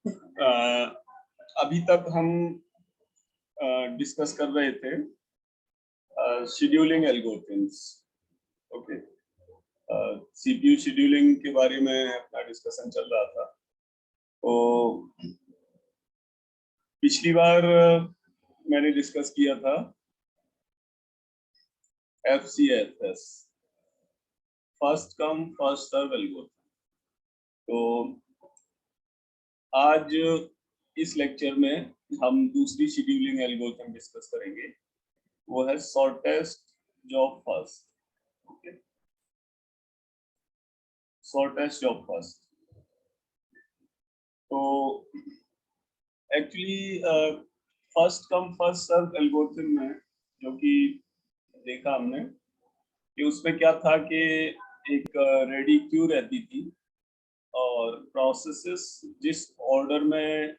अभी तक हम डिस्कस कर रहे थे scheduling algorithms. Okay, CPU scheduling के बारे में अपना डिस्कशन चल रहा था। तो पिछली बार मैंने डिस्कस किया था FCFS, first come first serve algorithm. तो आज इस लेक्चर में हम दूसरी शेड्यूलिंग एल्गोरिथम डिस्कस करेंगे, वो है shortest job first. Okay, shortest job first. तो actually first come first serve algorithm में जो कि देखा हमने कि उसमें क्या था कि एक रेडी क्यू रहती थी और प्रोसेसेस जिस ऑर्डर में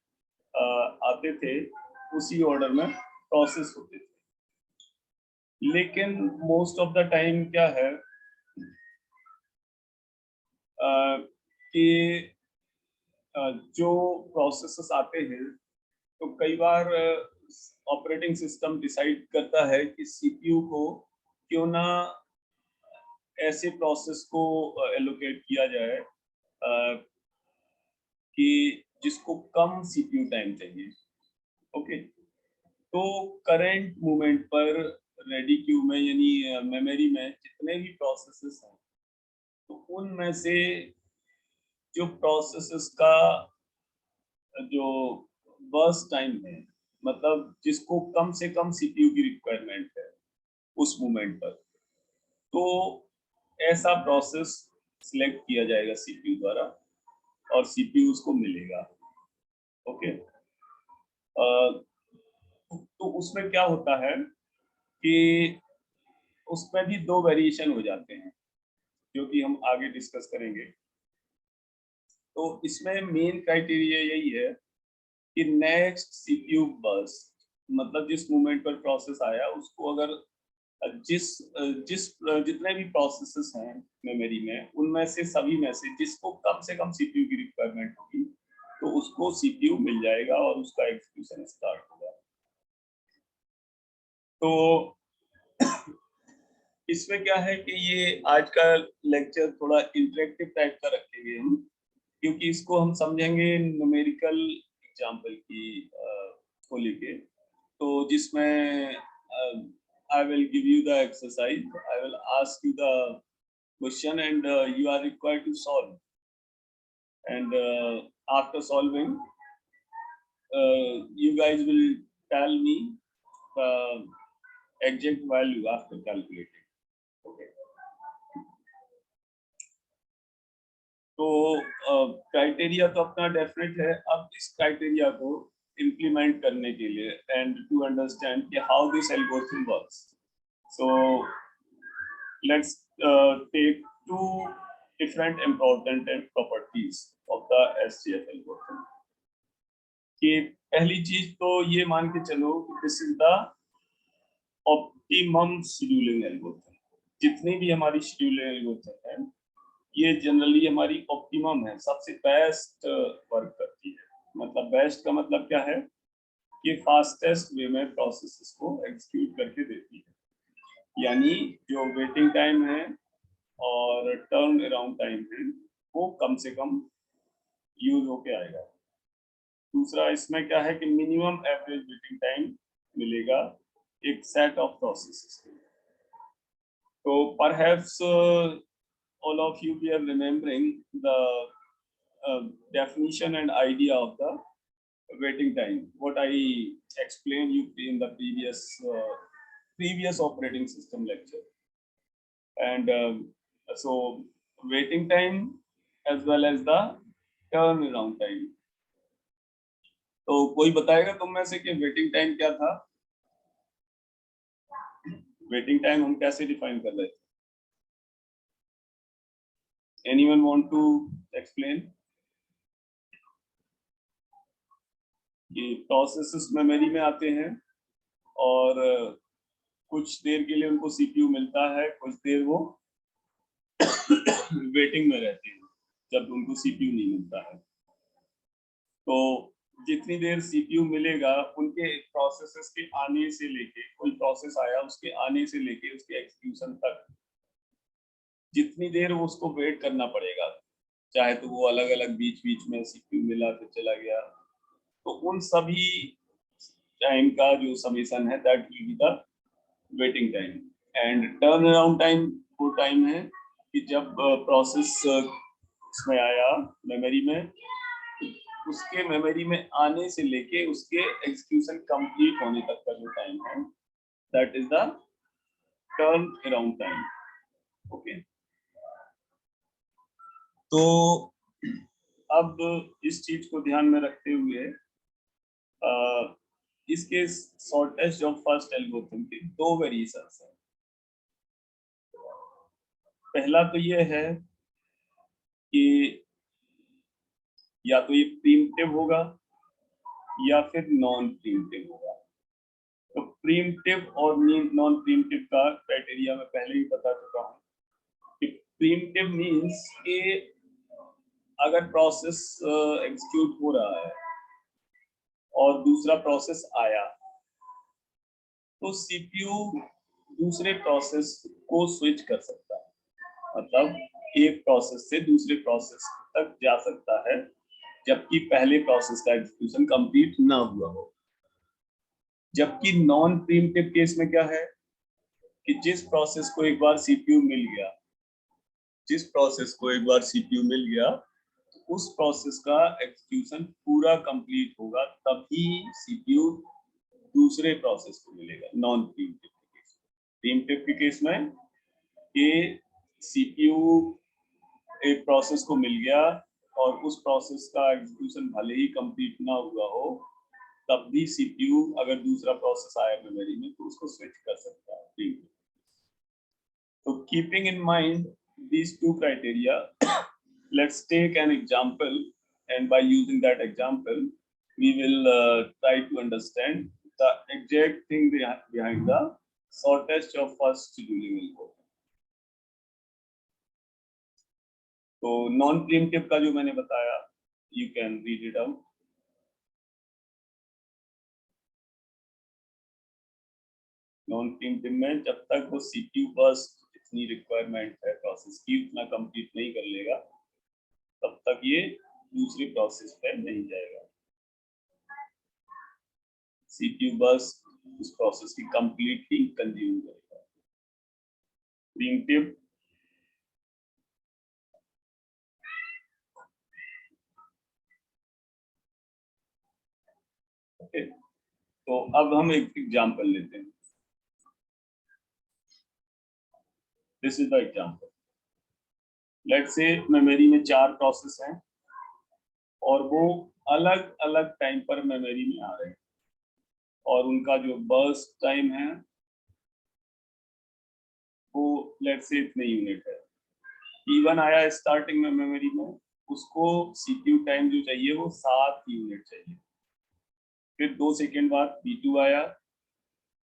आते थे उसी ऑर्डर में प्रोसेस होते थे। लेकिन मोस्ट ऑफ द टाइम क्या है कि जो प्रोसेसेस आते हैं तो कई बार ऑपरेटिंग सिस्टम डिसाइड करता है कि सीपीयू को क्यों ना ऐसे प्रोसेस को एलोकेट किया जाए कि जिसको कम सीपीयू टाइम चाहिए। ओके, तो करंट मोमेंट पर रेडी क्यू में यानी मेमोरी में जितने भी प्रोसेसेस हैं तो उनमें से जो प्रोसेसेस का जो बर्स्ट टाइम है, मतलब जिसको कम से कम सीपीयू की रिक्वायरमेंट है उस मोमेंट पर, तो ऐसा प्रोसेस सिलेक्ट किया जाएगा सीपीयू द्वारा और सीपीयू उसको मिलेगा। ओके, तो उसमें क्या होता है कि उसमें भी दो वेरिएशन हो जाते हैं जो कि हम आगे डिस्कस करेंगे। तो इसमें मेन क्राइटेरिया यही है कि नेक्स्ट सीपीयू बर्स्ट, मतलब जिस मोमेंट पर प्रोसेस आया उसको अगर जितने भी प्रोसेसेस हैं मेमोरी में उनमें से सभी में से जिसको कम से कम सीपीयू की रिक्वायरमेंट होगी तो उसको सीपीयू मिल जाएगा और उसका एग्जीक्यूशन स्टार्ट होगा। तो इसमें क्या है कि ये आज का लेक्चर थोड़ा इंटरेक्टिव टाइप का रखेंगे हम, क्योंकि इसको हम समझेंगे न्यूमेरिकल एग्जांपल की को लेके। तो जिसमें I will give you the exercise, I will ask you the question and you are required to solve, and after solving you guys will tell me the exact value after calculating. Okay, तो criteria तो अपना definite है। अब इस criteria को implement करने के लिए एंड टू अंडरस्टैंड कि how this algorithm works, so let's take two different important properties of the SCF algorithm. कि पहली चीज तो ये मान के चलो कि this is the optimum scheduling algorithm. जितनी भी हमारी शेड्यूलिंग एल्गोरिथम है ये जनरली हमारी ऑप्टिमम है, सबसे बेस्ट वर्क करती है। मतलब बेस्ट का मतलब क्या है कि फास्टेस्ट वे में प्रोसेसेस को एग्जीक्यूट करके देती है, यानी जो वेटिंग टाइम है और टर्न अराउंड टाइम है वो कम से कम यूज होके आएगा। दूसरा इसमें क्या है कि मिनिमम एवरेज वेटिंग टाइम मिलेगा एक सेट ऑफ प्रोसेसेस के। तो perhaps all of you we are remembering the definition and idea of the waiting time, what I explained you in the previous operating system lecture. And so waiting time as well as the turnaround time. तो कोई बताएगा तुम में से कि waiting time क्या था? Waiting time हम कैसे डिफाइन कर रहे थे? Anyone want to explain? ये प्रोसेसेस मेमोरी में आते हैं और कुछ देर के लिए उनको सीपीयू मिलता है, कुछ देर वो वेटिंग में रहते हैं जब उनको सीपीयू नहीं मिलता है। तो जितनी देर सीपीयू मिलेगा उनके प्रोसेसेस के आने से लेके, कोई प्रोसेस आया उसके आने से लेके उसके एग्जीक्यूशन तक जितनी देर वो उसको वेट करना पड़ेगा, चाहे तो वो अलग अलग बीच बीच में सीपीयू मिला फिर चला गया, तो उन सभी टाइम का जो समेशन है that will be the waiting time. And turn around time वो टाइम है कि जब प्रोसेस इसमें आया मेमोरी में, उसके मेमोरी में आने से लेके उसके एग्जीक्यूशन कंप्लीट होने तक का जो टाइम है that is the turn around time. Okay, तो अब इस चीज को ध्यान में रखते हुए इसके शॉर्टेस्ट ऑफ फर्स्ट एल्गोरिथम के दो वेरिएशंस हैं। पहला तो ये है कि या तो ये प्रीम्प्टिव होगा या फिर नॉन प्रीम्प्टिव होगा। तो प्रीम्प्टिव और नॉन प्रीम्प्टिव का क्राइटेरिया मैं पहले ही बता चुका हूँ कि प्रीम्प्टिव मींस कि अगर प्रोसेस एग्जीक्यूट हो रहा है और दूसरा प्रोसेस आया तो सीपीयू दूसरे प्रोसेस को स्विच कर सकता है, मतलब एक प्रोसेस से दूसरे प्रोसेस तक जा सकता है जबकि पहले प्रोसेस का एग्जीक्यूशन कंप्लीट ना हुआ हो। जबकि नॉन प्रीम्प्टिव केस में क्या है कि जिस प्रोसेस को एक बार सीपीयू मिल गया, जिस प्रोसेस को एक बार सीपीयू मिल गया तो उस प्रोसेस का एग्जीक्यूशन पूरा कंप्लीट होगा तभी सीपीयू दूसरे प्रोसेस को मिलेगा। नॉन प्रीम्प्टिव के केस में, प्रीम्प्टिव के केस में कि सीपीयू एक प्रोसेस को मिल गया और उस प्रोसेस का एग्जीक्यूशन भले ही कंप्लीट ना हुआ हो तब भी सीपीयू अगर दूसरा प्रोसेस आया मेमोरी में तो उसको स्विच कर सकता है। तो keeping in mind these two criteria, let's take an example, and by using that example we will try to understand the exact thing behind the shortest of first scheduling algorithm. तो non preemptive का जो मैंने बताया, you can read it out. Non preemptive में जब तक वो CPU burst जितनी रिक्वायरमेंट है प्रोसेस की उतना कंप्लीट नहीं कर लेगा तब तक ये दूसरे प्रोसेस पे नहीं जाएगा। सीपीयू बर्स्ट उस प्रोसेस की कंप्लीटली कंज्यूम करेगा। प्रीम्प्टिव ओके, तो अब हम एक एग्जांपल लेते हैं। This is the example. Let's say memory में 4 प्रोसेस हैं और वो अलग अलग टाइम पर मेमोरी में आ रहे हैं और उनका जो बर्स्ट टाइम है वो लेट्स से इतने यूनिट है। P1 आया स्टार्टिंग में मेमोरी में, उसको सीपीयू टाइम जो चाहिए वो 7 यूनिट चाहिए। फिर 2 सेकेंड बाद P2 आया,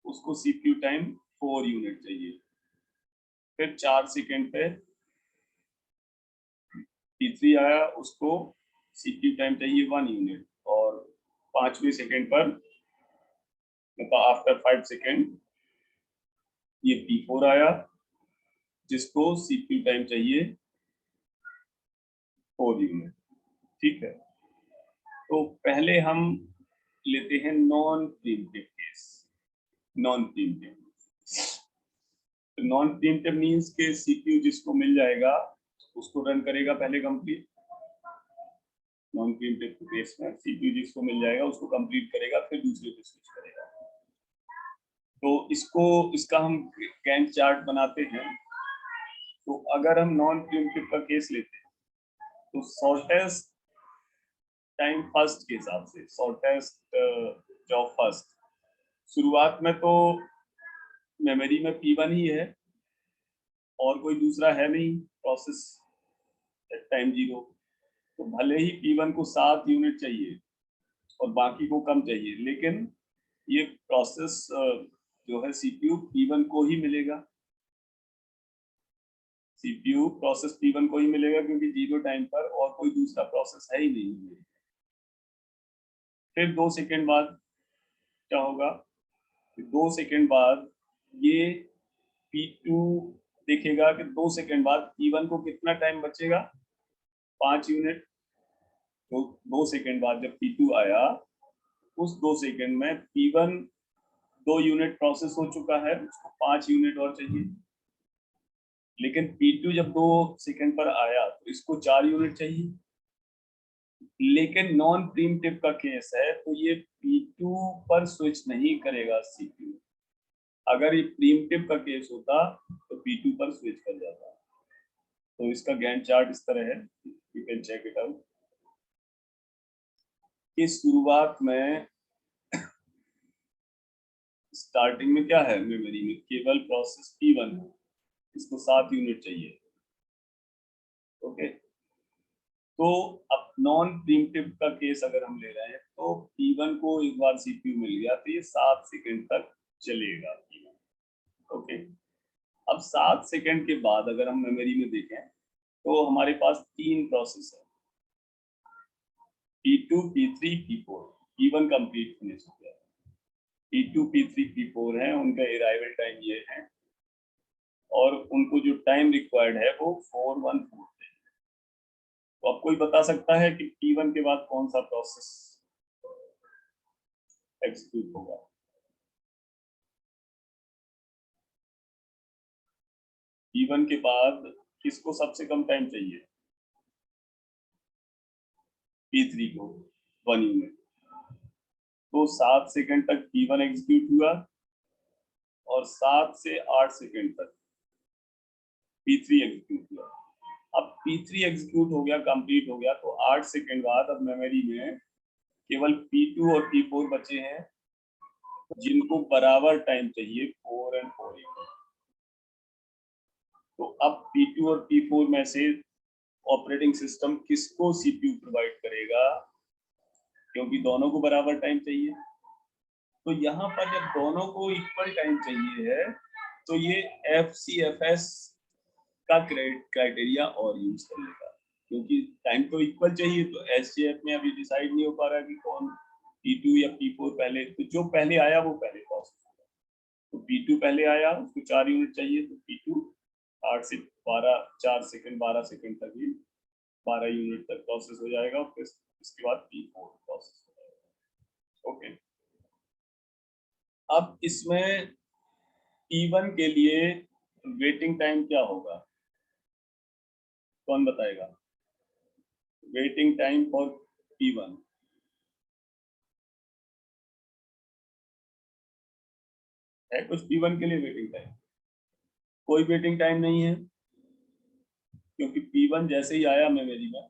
उसको सीपीयू टाइम 4 यूनिट चाहिए। फिर 4 सेकेंड पे P3 आया, उसको सीपीयू टाइम चाहिए 1 यूनिट। और 5वें सेकेंड पर मतलब आफ्टर 5 सेकेंड ये P4 आया जिसको सीपीयू टाइम चाहिए 4 यूनिट। ठीक है, तो पहले हम लेते हैं non preemptive case. Non preemptive, non preemptive means के सीपीयू जिसको मिल जाएगा उसको रन करेगा पहले कंप्लीट। नॉन प्रीम्प्टिव केस में सीपीयू जिसको मिल जाएगा उसको कंप्लीट करेगा फिर दूसरे पे स्विच करेगा। तो इसका हम गैंट चार्ट बनाते हैं। तो अगर हम नॉन प्रीम्प्टिव का केस लेते हैं तो शॉर्टेस्ट टाइम फर्स्ट के हिसाब से, शॉर्टेस्ट जॉब फर्स्ट, शुरुआत में तो मेमोरी में P1 ही है और कोई दूसरा है नहीं प्रोसेस एट टाइम 0, तो भले ही P1 को 7 यूनिट चाहिए और बाकी को कम चाहिए, लेकिन ये प्रोसेस जो है सीपीयू P1 को ही मिलेगा। सीपीयू प्रोसेस P1 को ही मिलेगा क्योंकि 0 टाइम पर और कोई दूसरा प्रोसेस है ही नहीं। फिर 2 सेकंड बाद क्या होगा, 2 सेकंड बाद ये P2 देखेगा कि 2 सेकंड बाद P1 को कितना टाइम बचेगा, 5 यूनिट। तो 2 सेकंड बाद जब P2 आया, उस 2 सेकंड में P1 2 यूनिट प्रोसेस हो चुका है, उसको 5 यूनिट और चाहिए। लेकिन P2 जब 2 सेकंड पर आया तो इसको 4 यूनिट चाहिए। लेकिन नॉन प्रीम्प्टिव का केस है तो ये P2 पर स्विच नहीं करेगा CPU। अगर ये प्रीम्प्टिव का केस होता तो P2 पर स्विच कर जाता। तो इसका गैंट चार्ट इस तरह है, you can check it out. इस शुरुआत में स्टार्टिंग में क्या है, मेमोरी में केवल प्रोसेस P1 है, इसको 7 यूनिट चाहिए। ओके, तो अब नॉन प्रीम्प्टिव का केस अगर हम ले रहे हैं तो P1 को एक बार CPU मिल गया तो ये 7 सेकंड तक चलेगा P1। ओके, अब 7 सेकंड के बाद अगर हम मेमोरी में देखें तो हमारे पास 3 प्रोसेस है, P2, P3, P4। P1 complete finish हो गया, P2, P3, P4 है, उनका अराइवल टाइम ये है और उनको जो टाइम रिक्वायर्ड है वो 414 है। तो अब कोई बता सकता है कि P1 के बाद कौन सा प्रोसेस एग्जीक्यूट होगा? P1 के बाद किसको सबसे कम टाइम चाहिए? P3 को 1 यूनिट। तो 7 सेकंड तक P1 एग्जीक्यूट हुआ और 7 से 8 सेकंड तक P3 एग्जीक्यूट हुआ। अब P3 एग्जीक्यूट हो गया, कंप्लीट हो गया, तो 8 सेकंड बाद अब मेमोरी में केवल P2 और P4 बचे हैं जिनको बराबर टाइम चाहिए 4 और 4 इक्वल। तो अब P2 और P4 में से ऑपरेटिंग सिस्टम किसको CPU प्रोवाइड करेगा, क्योंकि दोनों को बराबर टाइम चाहिए। तो यहाँ पर जब दोनों को इक्वल टाइम चाहिए है तो ये FCFS का क्राइटेरिया और यूज कर लेगा, क्योंकि टाइम तो इक्वल चाहिए। तो SJF में अभी डिसाइड नहीं हो पा रहा कि कौन P2 या P4 पहले, तो जो पहले आया वो पहले प्रोसेस होगा। तो P2 पहले आया, उसको 4 यूनिट चाहिए, तो P2 8 से 12 4 सेकंड 12 सेकंड तक ही 12 यूनिट तक प्रोसेस हो जाएगा और फिर इसके बाद P4 प्रोसेस हो जाएगा। ओके, अब इसमें P1 के लिए वेटिंग टाइम क्या होगा, कौन बताएगा? वेटिंग टाइम फॉर P1 है कुछ? P1 के लिए वेटिंग टाइम कोई वेटिंग टाइम नहीं है, क्योंकि P1 जैसे ही आया मेमोरी में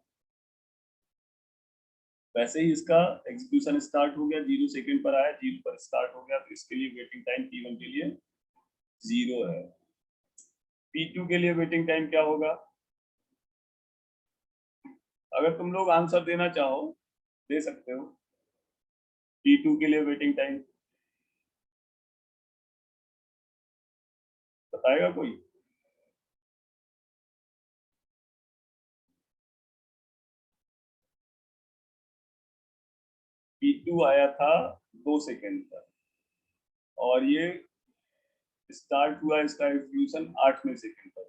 वैसे ही इसका एग्जीक्यूशन स्टार्ट हो गया। 0 सेकंड पर आया, 0 पर स्टार्ट हो गया, तो इसके लिए वेटिंग टाइम P1 के लिए 0 है। P2 के लिए वेटिंग टाइम क्या होगा? अगर तुम लोग आंसर देना चाहो दे सकते हो। P2 के लिए वेटिंग टाइम बताएगा कोई? P2 आया था 2 सेकंड पर और ये स्टार्ट हुआ इसका एग्जीक्यूशन 8वें सेकंड पर।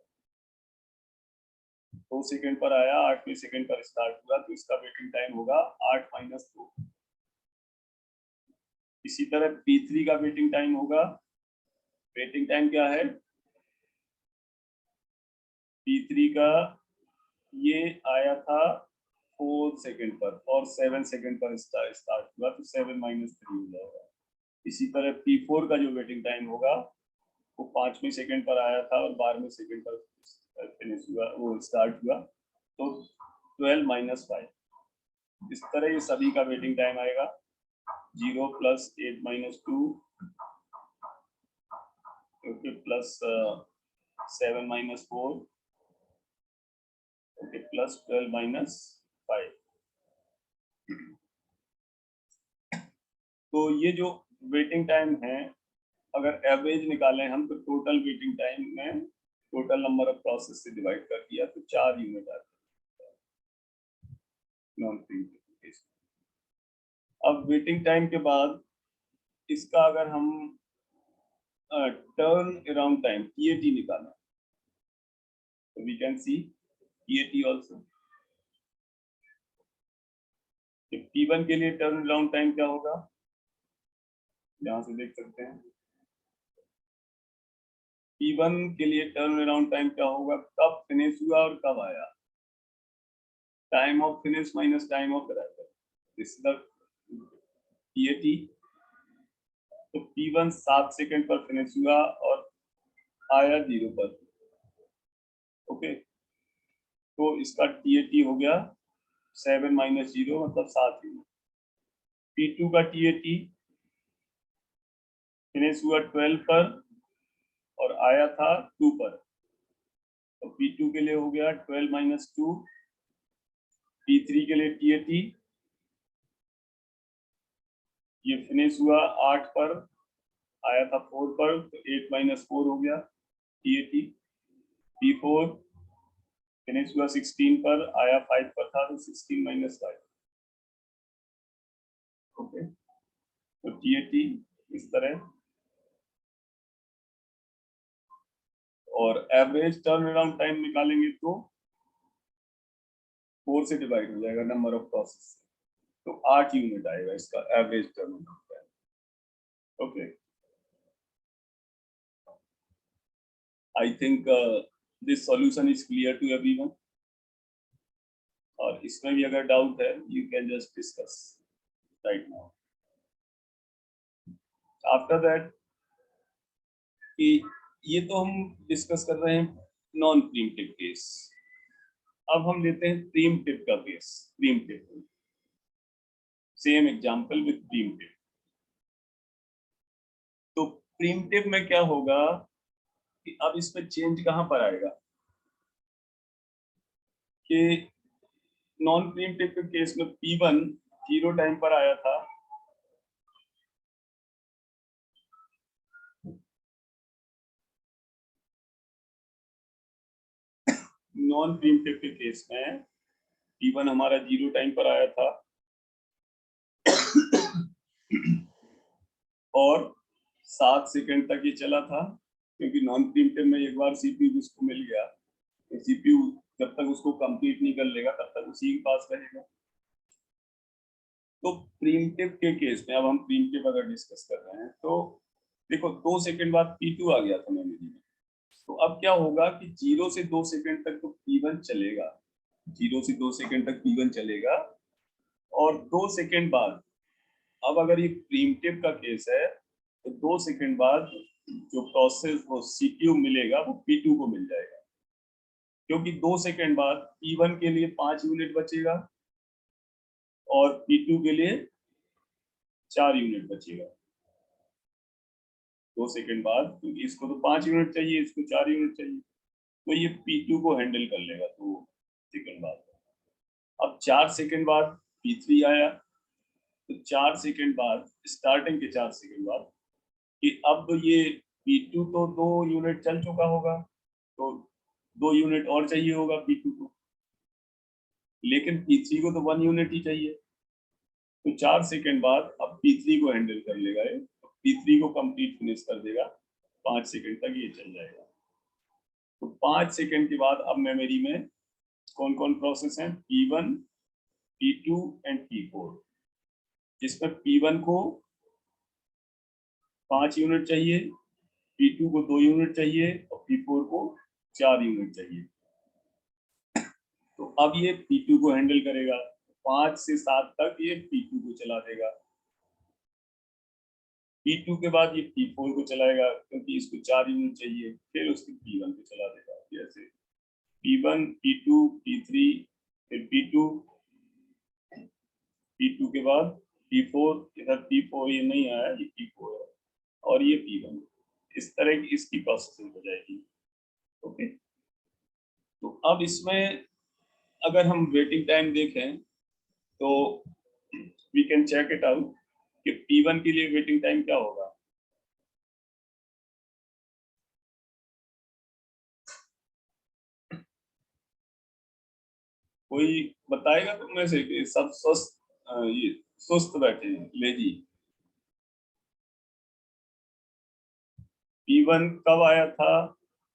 2 सेकंड पर आया, 8वें सेकंड पर स्टार्ट हुआ, तो इसका वेटिंग टाइम होगा 8 - 2। इसी तरह P3 का वेटिंग टाइम होगा, वेटिंग टाइम क्या है P3 का? ये आया था 4 सेकंड पर और 7 सेकंड पर स्टार्ट हुआ, तो 7 - 3 हो जाएगा। इसी तरह P4 का जो वेटिंग टाइम होगा वो 5वें सेकंड पर आया था और 12वें सेकंड पर फिनिश हुआ, वो स्टार्ट हुआ, तो 12 - 5। इस तरह ये सभी का वेटिंग टाइम आएगा 0 + 8 - 2 ओके प्लस 7 - 4 ओके प्लस 12 - 5। तो ये जो वेटिंग टाइम है, अगर एवरेज निकालें हम तो टोटल वेटिंग टाइम में टोटल नंबर ऑफ प्रोसेस से डिवाइड कर दिया तो 4 यूनिट आते हैं नॉन प्रीम्प्टिव केस। अब वेटिंग टाइम के बाद इसका अगर हम टर्न अराउंड टाइम TAT निकालना, तो we can see TAT also. T1 के लिए टर्न अराउंड टाइम क्या होगा, यहां से देख सकते हैं। T1 के लिए टर्न अराउंड टाइम क्या होगा, कब फिनिश हुआ और कब आया, time of finish minus time of arrival, this is the TAT। तो T1 7 सेकंड पर फिनिश हुआ और आया 0 पर, ओके। तो इसका TAT हो गया 7 माइनस 0 मतलब 7 यूनिट। P2 का TAT फिनिश हुआ 12 पर और आया था 2 पर, तो P2 के लिए हो गया 12 माइनस 2। P3 के लिए TAT ये फिनिश हुआ 8 पर, आया था 4 पर, तो 8 माइनस 4 हो गया TAT। P4 फिनिश हुआ 16 पर, आया 5 पर था, तो 16 माइनस 5, ओके। तो TAT इस तरह, और एवरेज टर्न अराउंड टाइम निकालेंगे तो 4 से डिवाइड हो जाएगा नंबर ऑफ प्रोसेस, तो 8 यूनिट आएगा इसका average turn around time, okay. I think this solution is clear to everyone, और इसमें भी अगर डाउट है you can just discuss right now. After that, कि ये तो हम डिस्कस कर रहे हैं नॉन प्रीम्प्टिव केस, अब हम लेते हैं प्रीम्प्टिव का case. Preemptive, same example with preemptive. तो प्रीम्प्टिव में क्या होगा कि अब इसमें चेंज कहां पर आएगा, कि नॉन प्रीम्प्टिव के केस में P1 0 टाइम पर आया था, नॉन प्रीम्प्टिव के केस में P1 हमारा 0 टाइम पर आया था और 7 सेकंड तक ये चला था, क्योंकि नॉन प्रीम्प्टिव में एक बार CPU जिसको मिल गया, तो CPU जब तक उसको कंप्लीट नहीं कर लेगा तब तक उसी के पास रहेगा। तो प्रीम्प्टिव के केस में, अब हम प्रीम्प्टिव अगर डिस्कस कर रहे हैं, तो देखो 2 सेकंड बाद P2 आ गया था मेमोरी में, तो अब क्या होगा कि 0 से 2 सेकंड तक तो P1 चलेगा, 0 से 2 सेकंड तक P1 चलेगा, और 2 सेकंड बाद, अब अगर ये प्रीम्प्टिव का केस है, तो 2 सेकंड बाद जो प्रोसेस वो CPU मिलेगा वो P2 को मिल जाएगा, क्योंकि 2 सेकंड बाद P1 के लिए 5 यूनिट बचेगा और P2 के लिए 4 यूनिट बचेगा। 2 सेकंड बाद, क्योंकि इसको तो 5 यूनिट चाहिए, इसको 4 यूनिट चाहिए, तो ये P2 को हैंडल कर लेगा 2 सेकंड बाद। अब 4 सेकंड बाद P3 आया, तो 4 सेकंड बाद, स्टार्टिंग के 4 सेकंड बाद, कि अब ये P2 तो 2 यूनिट चल चुका होगा, तो 2 यूनिट और चाहिए होगा P2 को, लेकिन P3 को तो 1 यूनिट ही चाहिए, तो 4 सेकंड बाद अब P3 को हैंडल कर लेगा ये, तो P3 को कंप्लीट फिनिश कर देगा, 5 सेकंड तक ये चल जाएगा। तो 5 सेकंड के बाद अब मेमोरी में कौन कौन प्रोसेस हैं, P1, P2 एंड P4, जिसमें P1 को 5 यूनिट चाहिए, P2 को 2 यूनिट चाहिए और P4 को 4 यूनिट चाहिए। तो अब ये P2 को हैंडल करेगा, 5 से 7 तक ये P2 को चला देगा, P2 के बाद ये P4 को चलाएगा, क्योंकि इसको 4 यूनिट चाहिए, फिर उसके P1 को चला देगा, जैसे P1, P2, P3, फिर P2, P2 के बाद P4, इधर P4 ये नहीं आया, ये P4 है, और ये P1, इस तरह की इसकी प्रोसेसिंग हो जाएगी, ओके। तो अब इसमें अगर हम वेटिंग टाइम देखें, तो we can check it out कि P1 के लिए वेटिंग टाइम क्या होगा। कोई बताएगा तुम में से कि सब स्वस्थ ये सुस्त बैठे हैं, लेजी। P1 कब आया था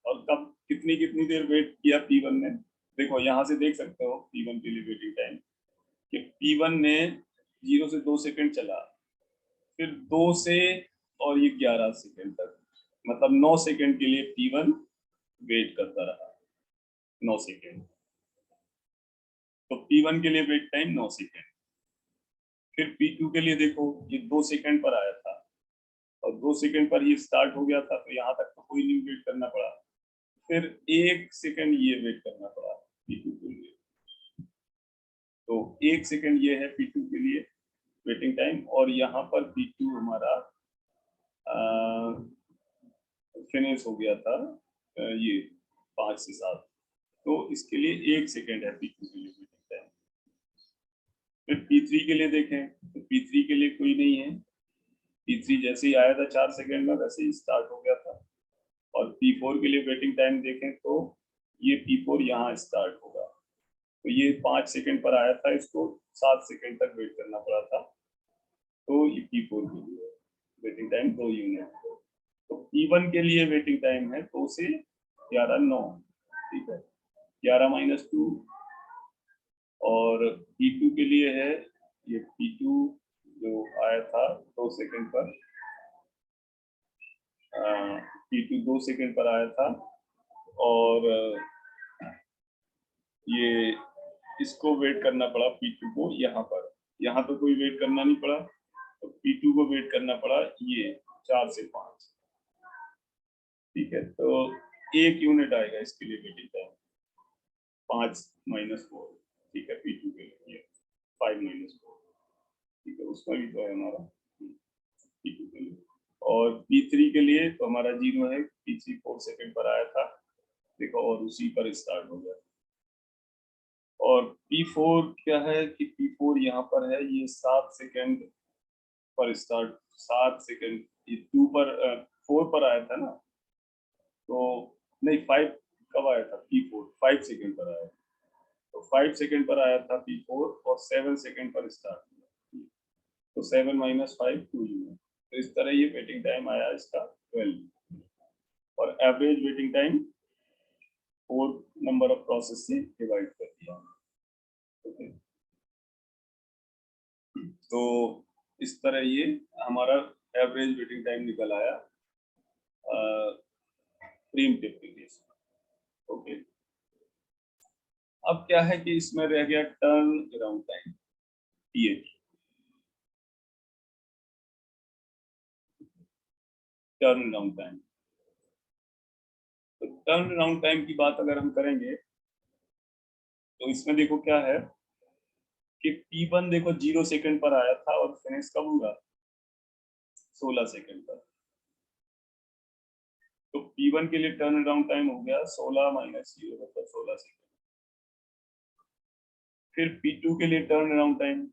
और कब कितनी कितनी देर वेट किया P1 ने? देखो यहाँ से देख सकते हो P1 के लिए वेटिंग टाइम कि P1 ने 0 से 2 सेकंड चला, फिर 2 से और ये 11 सेकंड तक, मतलब 9 सेकंड के लिए P1 वेट करता रहा, 9 सेकंड। तो P1 के लिए वेट टाइम 9 सेकंड। फिर P2 के लिए देखो, ये 2 सेकंड पर आया था और 2 सेकंड पर ये स्टार्ट हो गया था, तो यहाँ तक तो कोई नहीं वेट करना पड़ा। फिर 1 सेकंड ये वेट करना पड़ा P2 के लिए। तो 1 सेकंड ये है P2 के लिए वेटिंग टाइम, और यहाँ पर P2 हमारा फिनिश हो गया था ये 5 से 7। तो इसके लिए 1 सेकंड है P2 के लिए वेटिंग टाइम। फिर P3 के लिए देखें तो P3 के लिए कोई नहीं है। P3 जैसे ही आया था 4 सेकंड में, वैसे ही स्टार्ट हो गया था। और P4 के लिए वेटिंग टाइम देखें तो ये P4 यहाँ स्टार्ट होगा, तो ये 5 सेकंड पर आया था, इसको 7 सेकंड तक वेट करना पड़ा था। तो ये P4 के लिए वेटिंग टाइम 2 यूनिट। तो P1 के लिए वेटिंग टाइम है 2 से 11 9, ठीक है, 11 माइनस 2। और P2 के लिए है ये P2 जो आया था 2 सेकंड पर, P2 2 सेकंड पर आया था, और ये इसको वेट करना पड़ा P2 को यहाँ पर। यहाँ तो कोई वेट करना नहीं पड़ा, तो P2 को वेट करना पड़ा ये 4 से 5, ठीक है। तो 1 यूनिट आएगा इसके लिए वेटिंग टाइम, 5 माइनस 4, ठीक है। P2 के लिए 5 माइनस 4, ठीक है, उसमें भी तो है हमारा P2 के लिए। और P3 के लिए तो हमारा 0 है, P3 4 सेकंड पर आया था, देखो, और उसी पर स्टार्ट हो गया। और P4 क्या है कि P4 यहाँ पर है, ये 7 सेकंड पर स्टार्ट, 7 सेकंड, ये 2 पर 4 पर आया था ना, तो नहीं 5 कब आया था P4? 5 सेकंड पर आया, तो 5 सेकंड पर आया था P4 और 7 सेकंड पर स्टार्ट हुआ, तो 7 माइनस 5 2 यूनिट। तो इस तरह ये वेटिंग टाइम आया इसका 12, और average waiting time 4 number of process से डिवाइड कर दिया। ओके, तो इस तरह ये हमारा एवरेज वेटिंग टाइम निकल आया प्रीएम्प्टिव के केस। ओके, अब क्या है कि इसमें रह गया turn around time, TAT, turn around time. तो टर्न अराउंड टाइम की बात अगर हम करेंगे तो इसमें देखो क्या है कि P1 देखो 0 सेकंड पर आया था और फिनिश कब हुआ? 16 सेकंड पर। तो P1 के लिए टर्न अराउंड टाइम हो गया 16 माइनस 0 मतलब 16 सेकंड। फिर P2 के लिए टर्न अराउंड टाइम,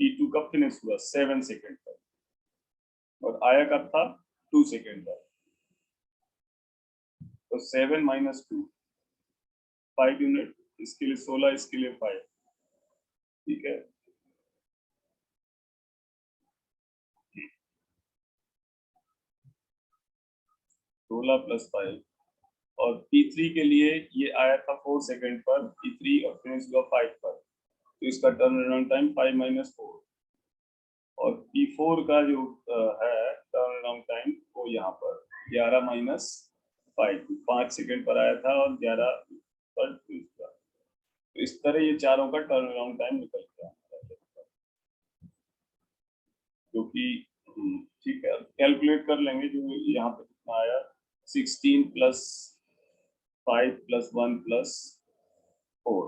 P2 कब फिनिश हुआ? 7 सेकंड पर, और आया कब था? 2 सेकंड पर। तो 7 माइनस 2 5 यूनिट, इसके लिए 16, इसके लिए 5, ठीक है। सोलह प्लस 5, और P3 के लिए ये आया था 4 सेकंड पर P3 और फिनिश हुआ 5 पर, तो इसका टर्न अराउंड टाइम 5 माइनस 4। और P4 का जो है टर्न अराउंड टाइम वो यहाँ पर 11 माइनस 5, 5 सेकंड पर आया था और 11 पर फिनिश हुआ। तो इस तरह ये चारों का टर्न अराउंड टाइम निकल गया, जो कि ठीक है, कैलकुलेट कर लेंगे जो यहाँ पे कितना आया, 16 प्लस 5 प्लस 1 प्लस 4,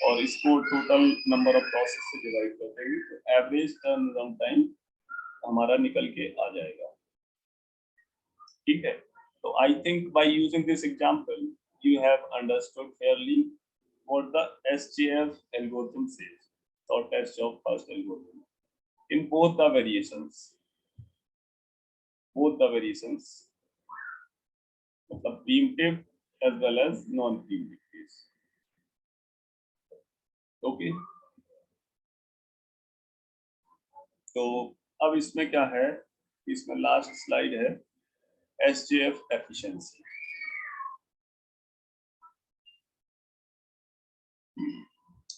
और इसको टोटल नंबर ऑफ प्रोसेस से डिवाइड कर देंगे, तो एवरेज टर्न अराउंड टाइम हमारा निकल के आ जाएगा, ठीक है। तो I think by using this example you have understood fairly what the SJF algorithm says, or test job first algorithm, in both the variations, मतलब preemptive as well as non-preemptive case. Okay. तो अब इसमें क्या है, इसमें last slide है SJF efficiency.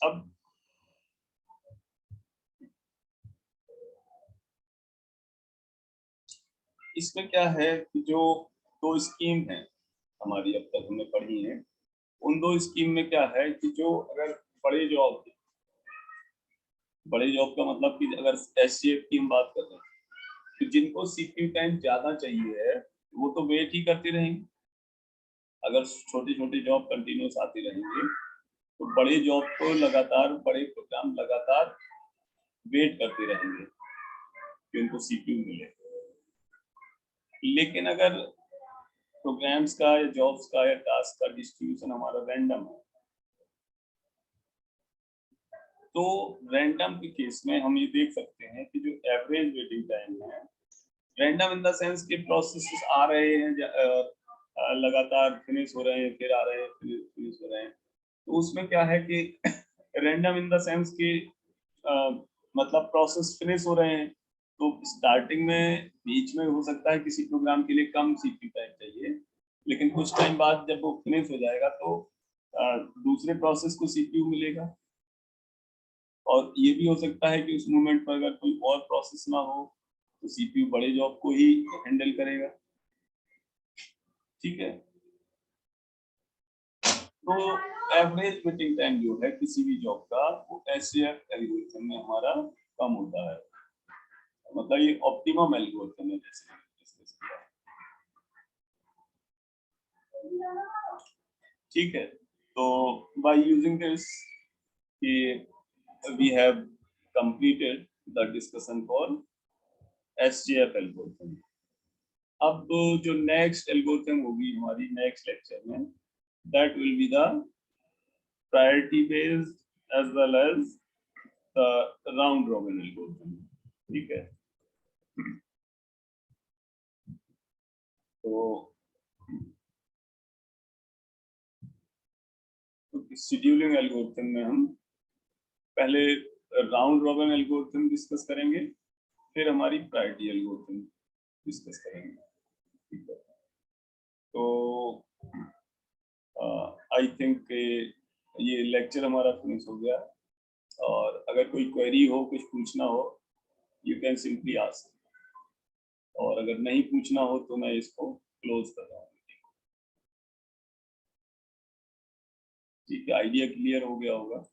अब इसमें क्या है कि जो दो स्कीम है हमारी अब तक हमने पढ़ी है, उन दो स्कीम में क्या है कि जो अगर बड़े जॉब का मतलब कि अगर SJF की हम बात कर रहे हैं तो जिनको CPU टाइम ज्यादा चाहिए है वो तो वेट ही करते रहेंगे। अगर छोटी छोटी जॉब कंटिन्यूस आती रहेंगे तो बड़े जॉब को लगातार, बड़े प्रोग्राम लगातार वेट करते रहेंगे कि उनको CPU मिले। लेकिन अगर प्रोग्राम्स का या जॉब्स का या टास्क का डिस्ट्रीब्यूशन हमारा रैंडम है, तो रैंडम के केस में हम ये देख सकते हैं कि जो एवरेज वेटिंग टाइम है, रैंडम इन द सेंस के प्रोसेसेस आ रहे हैं लगातार फिनिश हो रहे हैं, फिर आ रहे हैं, फिनिश हो रहे हैं, तो उसमें क्या है कि रैंडम इन द सेंस कि मतलब प्रोसेस फिनिश हो रहे हैं, तो स्टार्टिंग में बीच में हो सकता है किसी प्रोग्राम के लिए कम CPU टाइम चाहिए, लेकिन कुछ टाइम बाद जब वो फिनिश हो जाएगा तो दूसरे प्रोसेस को CPU मिलेगा। और ये भी हो सकता है कि उस मोमेंट पर अगर कोई और प्रोसेस ना हो तो CPU बड़े जॉब को ही हैंडल करेगा। ठीक है, तो एवरेज वेटिंग टाइम जो है किसी भी जॉब का वो SJF एल्गोरिथम में हमारा कम होता है, मतलब ये ऑप्टिमम एल्गोरिथम है जैसे डिस्कस किया। ठीक है, तो by using this we have completed the discussion for SJF algorithm. अब जो नेक्स्ट एल्गोरिथम होगी हमारी नेक्स्ट लेक्चर में, that will be the priority based as well as the round robin algorithm। ठीक है, तो शेड्यूलिंग एल्गोरिथम में हम पहले राउंड रॉबिन एल्गोरिथम डिस्कस करेंगे, फिर हमारी प्रायोरिटी एल्गोरिथम डिस्कस करेंगे। ठीक है, तो आई थिंक ये लेक्चर हमारा फिनिश हो गया, और अगर कोई क्वेरी हो, कुछ पूछना हो, यू कैन सिंपली आस्क, और अगर नहीं पूछना हो तो मैं इसको क्लोज कर रहा हूँ। ठीक है, आइडिया क्लियर हो गया होगा।